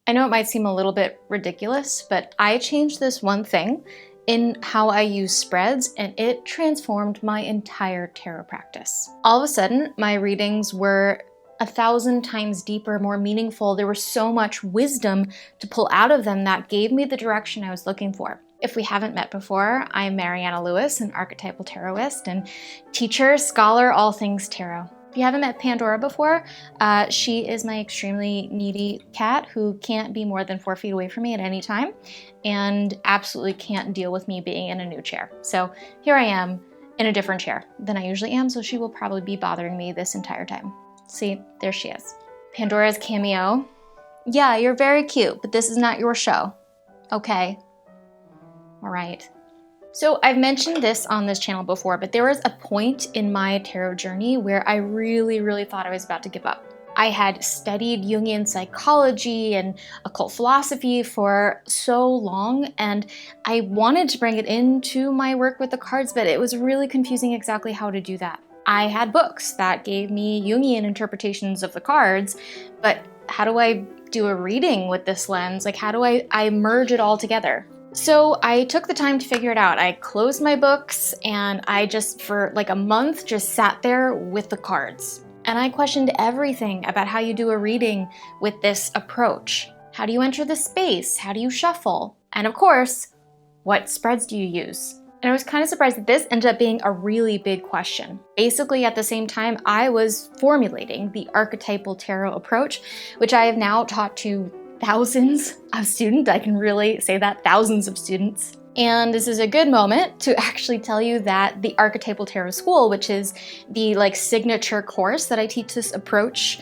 I know it might seem a little bit ridiculous, but I changed this one thing in how I use spreads, and it transformed my entire tarot practice. All of a sudden, my readings were 1,000 times deeper, more meaningful. There was so much wisdom to pull out of them that gave me the direction I was looking for. If we haven't met before, I'm Mariana Lewis, an archetypal tarotist and teacher, scholar, all things tarot. If you haven't met Pandora before, she is my extremely needy cat who can't be more than 4 feet away from me at any time and absolutely can't deal with me being in a new chair. So here I am in a different chair than I usually am, so she will probably be bothering me this entire time. See, there she is. Pandora's cameo. Yeah, you're very cute, but this is not your show. Okay. All right. So I've mentioned this on this channel before, but there was a point in my tarot journey where I really thought I was about to give up. I had studied Jungian psychology and occult philosophy for so long, and I wanted to bring it into my work with the cards, but it was really confusing exactly how to do that. I had books that gave me Jungian interpretations of the cards, but how do I do a reading with this lens? Like, how do I merge it all together? So I took the time to figure it out. I closed my books and I just, for like a month, just sat there with the cards. And I questioned everything about how you do a reading with this approach. How do you enter the space? How do you shuffle? And of course, what spreads do you use? And I was kind of surprised that this ended up being a really big question. Basically, at the same time, I was formulating the archetypal tarot approach, which I have now taught to thousands of students. I can really say that, thousands of students. And this is a good moment to actually tell you that the Archetypal Tarot School, which is the signature course that I teach this approach,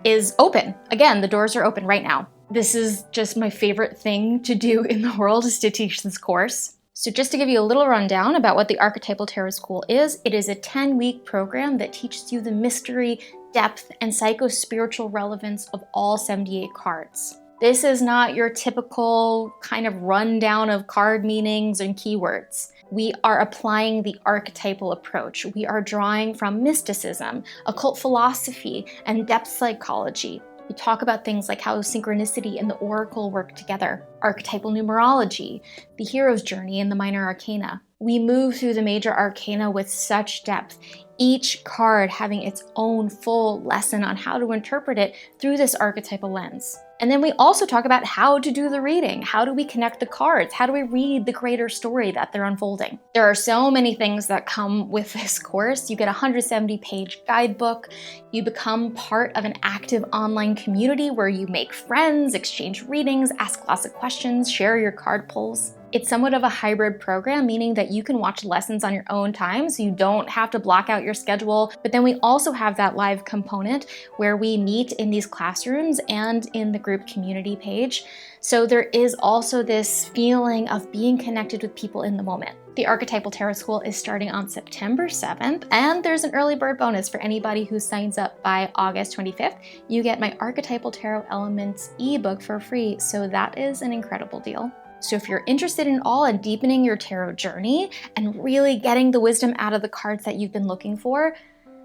is open. Again, the doors are open right now. This is just my favorite thing to do in the world, is to teach this course. So just to give you a little rundown about what the Archetypal Tarot School is, it is a 10-week program that teaches you the mystery, depth, and psycho-spiritual relevance of all 78 cards. This is not your typical kind of rundown of card meanings and keywords. We are applying the archetypal approach. We are drawing from mysticism, occult philosophy, and depth psychology. We talk about things like how synchronicity and the oracle work together, archetypal numerology, the hero's journey, and the minor arcana. We move through the major arcana with such depth, each card having its own full lesson on how to interpret it through this archetypal lens. And then we also talk about how to do the reading. How do we connect the cards? How do we read the greater story that they're unfolding? There are so many things that come with this course. You get a 170-page guidebook. You become part of an active online community where you make friends, exchange readings, ask lots of questions, share your card pulls. It's somewhat of a hybrid program, meaning that you can watch lessons on your own time, so you don't have to block out your schedule. But then we also have that live component where we meet in these classrooms and in the group community page. So there is also this feeling of being connected with people in the moment. The Archetypal Tarot School is starting on September 7th, and there's an early bird bonus for anybody who signs up by August 25th. You get my Archetypal Tarot Elements ebook for free, so that is an incredible deal. So if you're interested in all and deepening your tarot journey and really getting the wisdom out of the cards that you've been looking for,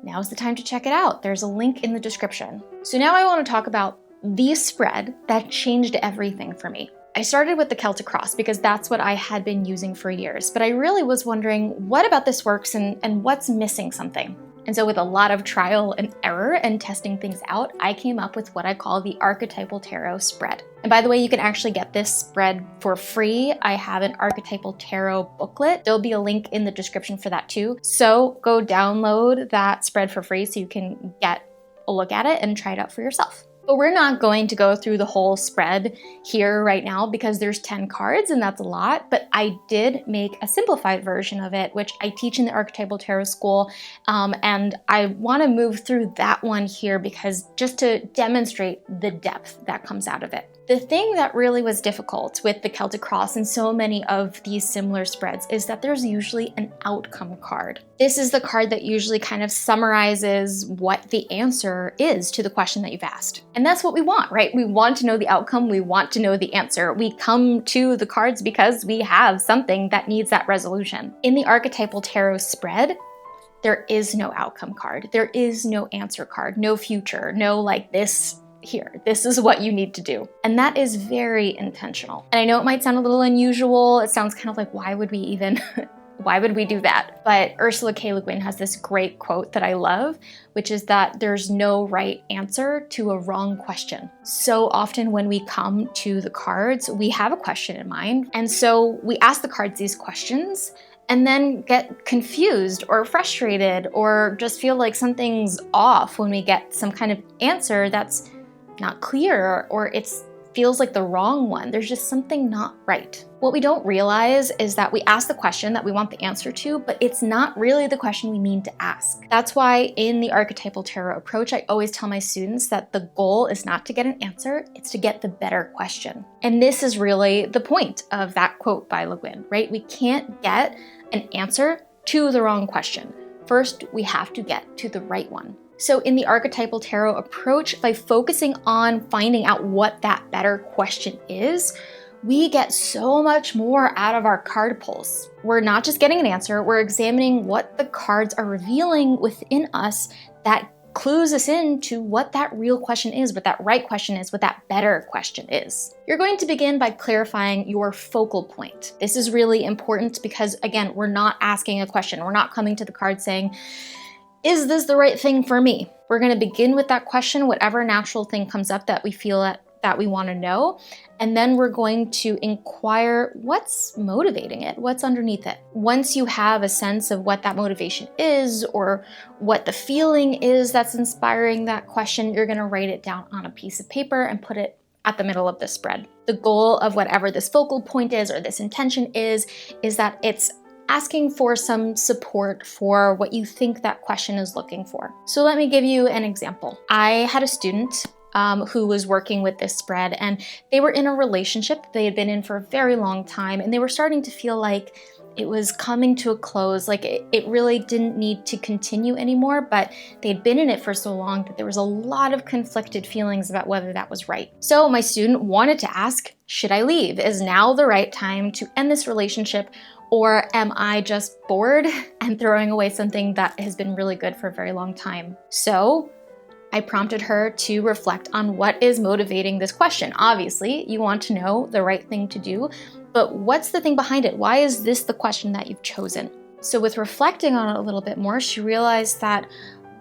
now's the time to check it out. There's a link in the description. So now I want to talk about the spread that changed everything for me. I started with the Celtic Cross because that's what I had been using for years, but I really was wondering what about this works and what's missing something. And so with a lot of trial and error and testing things out, I came up with what I call the Archetypal Tarot spread. And by the way, you can actually get this spread for free. I have an Archetypal Tarot booklet. There'll be a link in the description for that too. So go download that spread for free so you can get a look at it and try it out for yourself. But we're not going to go through the whole spread here right now because there's 10 cards and that's a lot, but I did make a simplified version of it, which I teach in the Archetypal Tarot School, and I want to move through that one here because just to demonstrate the depth that comes out of it. The thing that really was difficult with the Celtic Cross and so many of these similar spreads is that there's usually an outcome card. This is the card that usually kind of summarizes what the answer is to the question that you've asked. And that's what we want, right? We want to know the outcome. We want to know the answer. We come to the cards because we have something that needs that resolution. In the Archetypal Tarot spread, there is no outcome card. There is no answer card, no future, no like this here, this is what you need to do. And that is very intentional. And I know it might sound a little unusual. It sounds kind of like, why would we even why would we do that? But Ursula K. Le Guin has this great quote that I love, which is that there's no right answer to a wrong question. So often when we come to the cards, we have a question in mind. And so we ask the cards these questions and then get confused or frustrated or just feel like something's off when we get some kind of answer that's not clear or it feels like the wrong one. There's just something not right. What we don't realize is that we ask the question that we want the answer to, but it's not really the question we mean to ask. That's why in the archetypal tarot approach, I always tell my students that the goal is not to get an answer, it's to get the better question. And this is really the point of that quote by Le Guin, right? We can't get an answer to the wrong question. First, we have to get to the right one. So in the archetypal tarot approach, by focusing on finding out what that better question is, we get so much more out of our card pulls. We're not just getting an answer, we're examining what the cards are revealing within us that clues us into what that real question is, what that right question is, what that better question is. You're going to begin by clarifying your focal point. This is really important because, again, we're not asking a question. We're not coming to the card saying, is this the right thing for me? We're going to begin with that question, whatever natural thing comes up that we feel that we want to know. And then we're going to inquire what's motivating it, what's underneath it. Once you have a sense of what that motivation is or what the feeling is that's inspiring that question, you're going to write it down on a piece of paper and put it at the middle of the spread. The goal of whatever this focal point is or this intention is that it's asking for some support for what you think that question is looking for. So let me give you an example. I had a student who was working with this spread, and they were in a relationship they had been in for a very long time, and they were starting to feel like it was coming to a close, like it really didn't need to continue anymore, but they'd been in it for so long that there was a lot of conflicted feelings about whether that was right. So my student wanted to ask, should I leave? Is now the right time to end this relationship? Or am I just bored and throwing away something that has been really good for a very long time? So I prompted her to reflect on what is motivating this question. Obviously, you want to know the right thing to do, but what's the thing behind it? Why is this the question that you've chosen? So with reflecting on it a little bit more, she realized that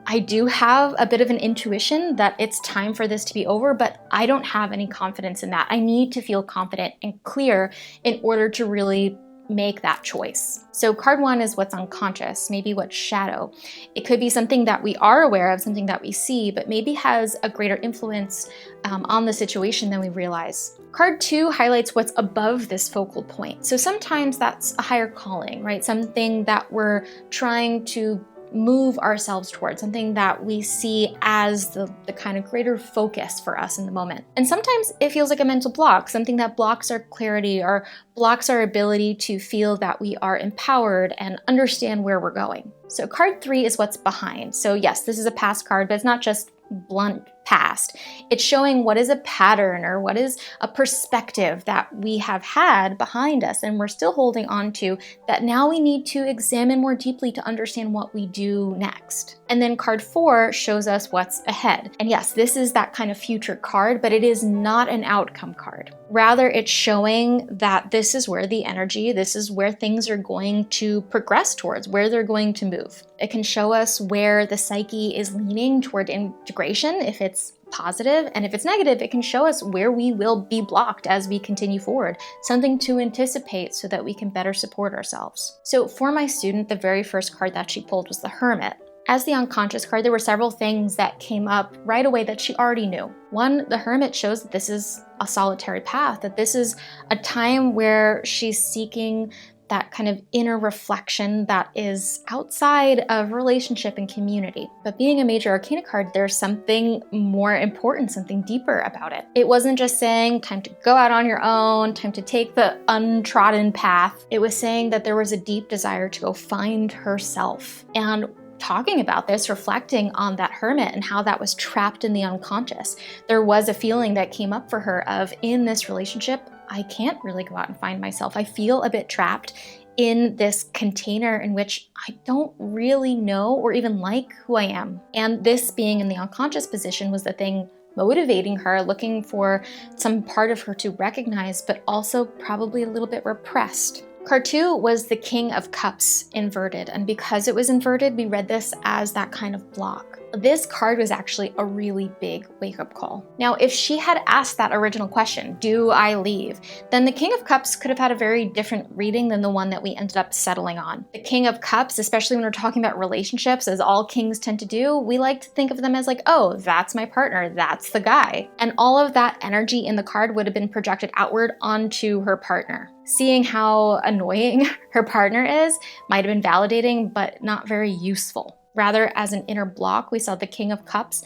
I do have a bit of an intuition that it's time for this to be over, but I don't have any confidence in that. I need to feel confident and clear in order to really make that choice. So card one is what's unconscious, maybe what's shadow. It could be something that we are aware of, something that we see, but maybe has a greater influence on the situation than we realize. Card two highlights what's above this focal point. So sometimes that's a higher calling, right? Something that we're trying to move ourselves towards, something that we see as the kind of greater focus for us in the moment. And sometimes it feels like a mental block, something that blocks our clarity or blocks our ability to feel that we are empowered and understand where we're going. So card three is what's behind. So yes, this is a past card, but it's not just blunt past. It's showing what is a pattern or what is a perspective that we have had behind us and we're still holding on to that now we need to examine more deeply to understand what we do next. And then card four shows us what's ahead. And yes, this is that kind of future card, but it is not an outcome card. Rather, it's showing that this is where the energy, this is where things are going to progress towards, where they're going to move. It can show us where the psyche is leaning toward integration, if it's positive, and if it's negative, it can show us where we will be blocked as we continue forward, something to anticipate so that we can better support ourselves. So for my student, the very first card that she pulled was the Hermit. As the unconscious card, there were several things that came up right away that she already knew. One, the Hermit shows that this is a solitary path, that this is a time where she's seeking that kind of inner reflection that is outside of relationship and community. But being a major arcana card, there's something more important, something deeper about it. It wasn't just saying time to go out on your own, time to take the untrodden path. It was saying that there was a deep desire to go find herself. And talking about this, reflecting on that Hermit and how that was trapped in the unconscious, there was a feeling that came up for her of, in this relationship, I can't really go out and find myself. I feel a bit trapped in this container in which I don't really know or even like who I am. And this being in the unconscious position was the thing motivating her, looking for some part of her to recognize, but also probably a little bit repressed. Card 2 was the King of Cups inverted, and because it was inverted, we read this as that kind of block. This card was actually a really big wake-up call. Now, if she had asked that original question, do I leave? Then the King of Cups could have had a very different reading than the one that we ended up settling on. The King of Cups, especially when we're talking about relationships, as all kings tend to do, we like to think of them as like, oh, that's my partner, that's the guy. And all of that energy in the card would have been projected outward onto her partner. Seeing how annoying her partner is might have been validating, but not very useful. Rather, as an inner block, we saw the King of Cups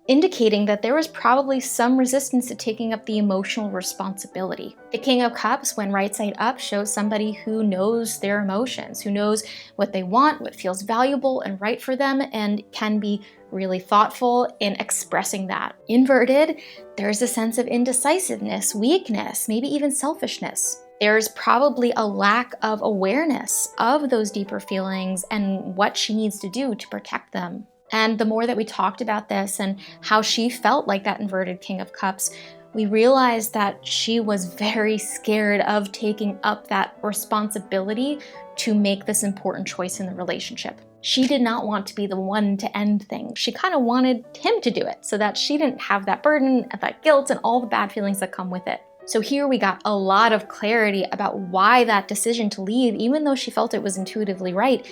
indicating that there was probably some resistance to taking up the emotional responsibility. The King of Cups, when right side up, shows somebody who knows their emotions, who knows what they want, what feels valuable and right for them, and can be really thoughtful in expressing that. Inverted, there's a sense of indecisiveness, weakness, maybe even selfishness. There's probably a lack of awareness of those deeper feelings and what she needs to do to protect them. And the more that we talked about this and how she felt like that inverted King of Cups, we realized that she was very scared of taking up that responsibility to make this important choice in the relationship. She did not want to be the one to end things. She kind of wanted him to do it so that she didn't have that burden and that guilt and all the bad feelings that come with it. So here we got a lot of clarity about why that decision to leave, even though she felt it was intuitively right,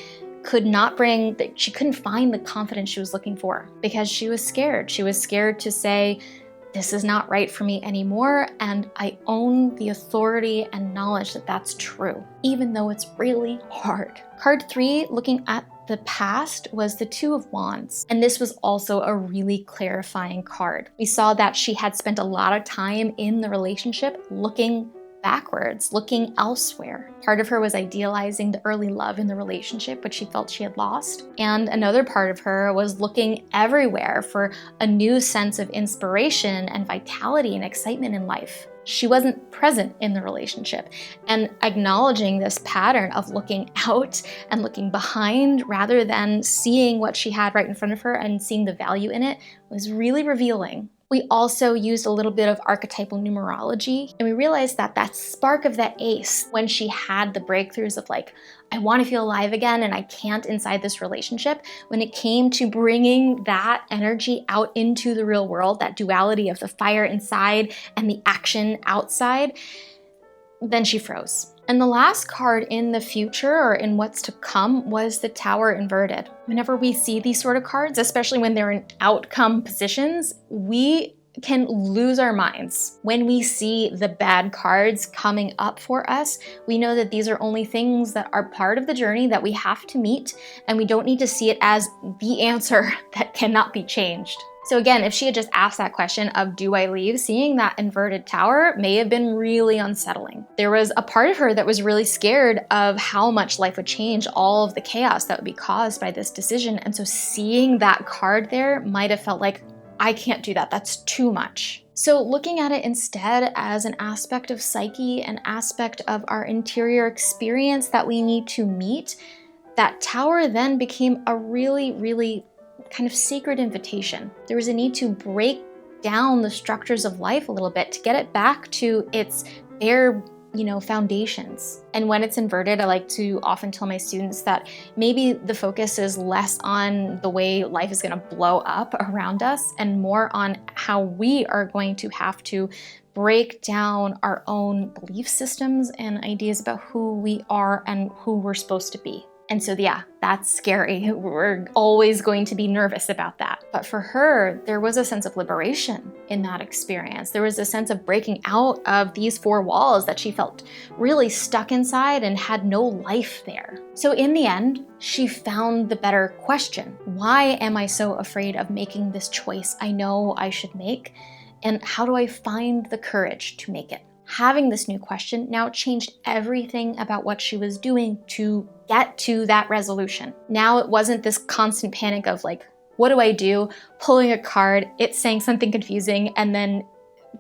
she couldn't find the confidence she was looking for because she was scared. She was scared to say, this is not right for me anymore, and I own the authority and knowledge that that's true, even though it's really hard. Card 3, looking at the past, was the Two of Wands, and this was also a really clarifying card. We saw that she had spent a lot of time in the relationship looking backwards, looking elsewhere. Part of her was idealizing the early love in the relationship, which she felt she had lost. And another part of her was looking everywhere for a new sense of inspiration and vitality and excitement in life. She wasn't present in the relationship, and acknowledging this pattern of looking out and looking behind rather than seeing what she had right in front of her and seeing the value in it was really revealing. We also used a little bit of archetypal numerology, and we realized that that spark of that ace, when she had the breakthroughs of like, I want to feel alive again and I can't inside this relationship, when it came to bringing that energy out into the real world, that duality of the fire inside and the action outside, then she froze. And the last card in the future, or in what's to come, was the Tower inverted. Whenever we see these sort of cards, especially when they're in outcome positions, we can lose our minds. When we see the bad cards coming up for us, we know that these are only things that are part of the journey that we have to meet, and we don't need to see it as the answer that cannot be changed. So again, if she had just asked that question of, do I leave? Seeing that inverted tower may have been really unsettling. There was a part of her that was really scared of how much life would change, all of the chaos that would be caused by this decision. And so seeing that card there might have felt like, I can't do that, that's too much. So looking at it instead as an aspect of psyche, an aspect of our interior experience that we need to meet, that tower then became a really, really kind of sacred invitation. There was a need to break down the structures of life a little bit to get it back to its bare, foundations. And when it's inverted, I like to often tell my students that maybe the focus is less on the way life is going to blow up around us and more on how we are going to have to break down our own belief systems and ideas about who we are and who we're supposed to be. And so, yeah, that's scary. We're always going to be nervous about that. But for her, there was a sense of liberation in that experience. There was a sense of breaking out of these four walls that she felt really stuck inside and had no life there. So in the end, she found the better question. Why am I so afraid of making this choice I know I should make? And how do I find the courage to make it? Having this new question now changed everything about what she was doing to get to that resolution. Now it wasn't this constant panic of like, what do I do? Pulling a card, it's saying something confusing, and then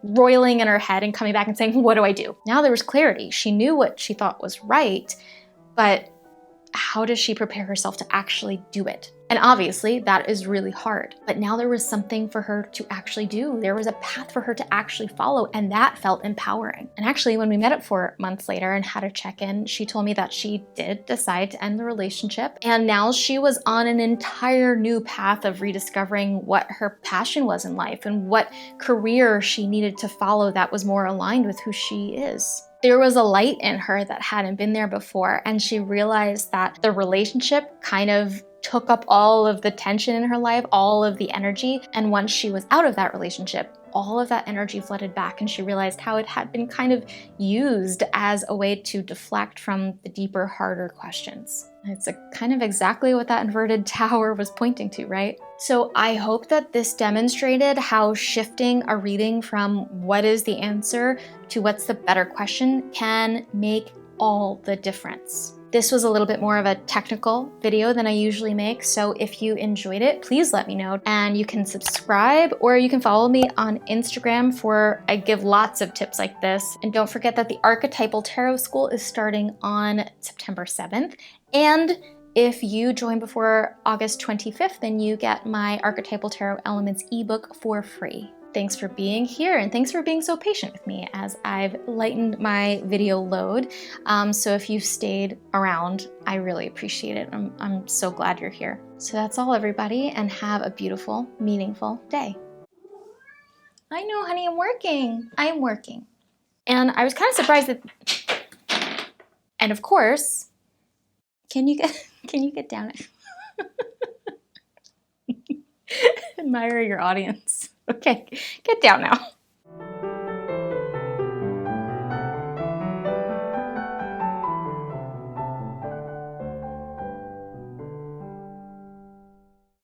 roiling in her head and coming back and saying, what do I do? Now there was clarity. She knew what she thought was right, but how does she prepare herself to actually do it? And obviously that is really hard, but now there was something for her to actually do. There was a path for her to actually follow, and that felt empowering. And actually, when we met up 4 months later and had a check-in, she told me that she did decide to end the relationship, and now she was on an entire new path of rediscovering what her passion was in life and what career she needed to follow that was more aligned with who she is. There was a light in her that hadn't been there before, and she realized that the relationship kind of took up all of the tension in her life, all of the energy, and once she was out of that relationship, all of that energy flooded back, and she realized how it had been kind of used as a way to deflect from the deeper, harder questions. It's kind of exactly what that inverted tower was pointing to, right? So I hope that this demonstrated how shifting a reading from what is the answer to what's the better question can make all the difference. This was a little bit more of a technical video than I usually make, so if you enjoyed it, please let me know. And you can subscribe or you can follow me on Instagram I give lots of tips like this. And don't forget that the Archetypal Tarot School is starting on September 7th. And if you join before August 25th, then you get my Archetypal Tarot Elements ebook for free. Thanks for being here, and thanks for being so patient with me as I've lightened my video load. So if you've stayed around, I really appreciate it. I'm so glad you're here. So that's all, everybody, and have a beautiful, meaningful day. I know, honey, I'm working. I'm working. And I was kind of surprised that, and of course, can you get down? Admire your audience. Okay, get down now.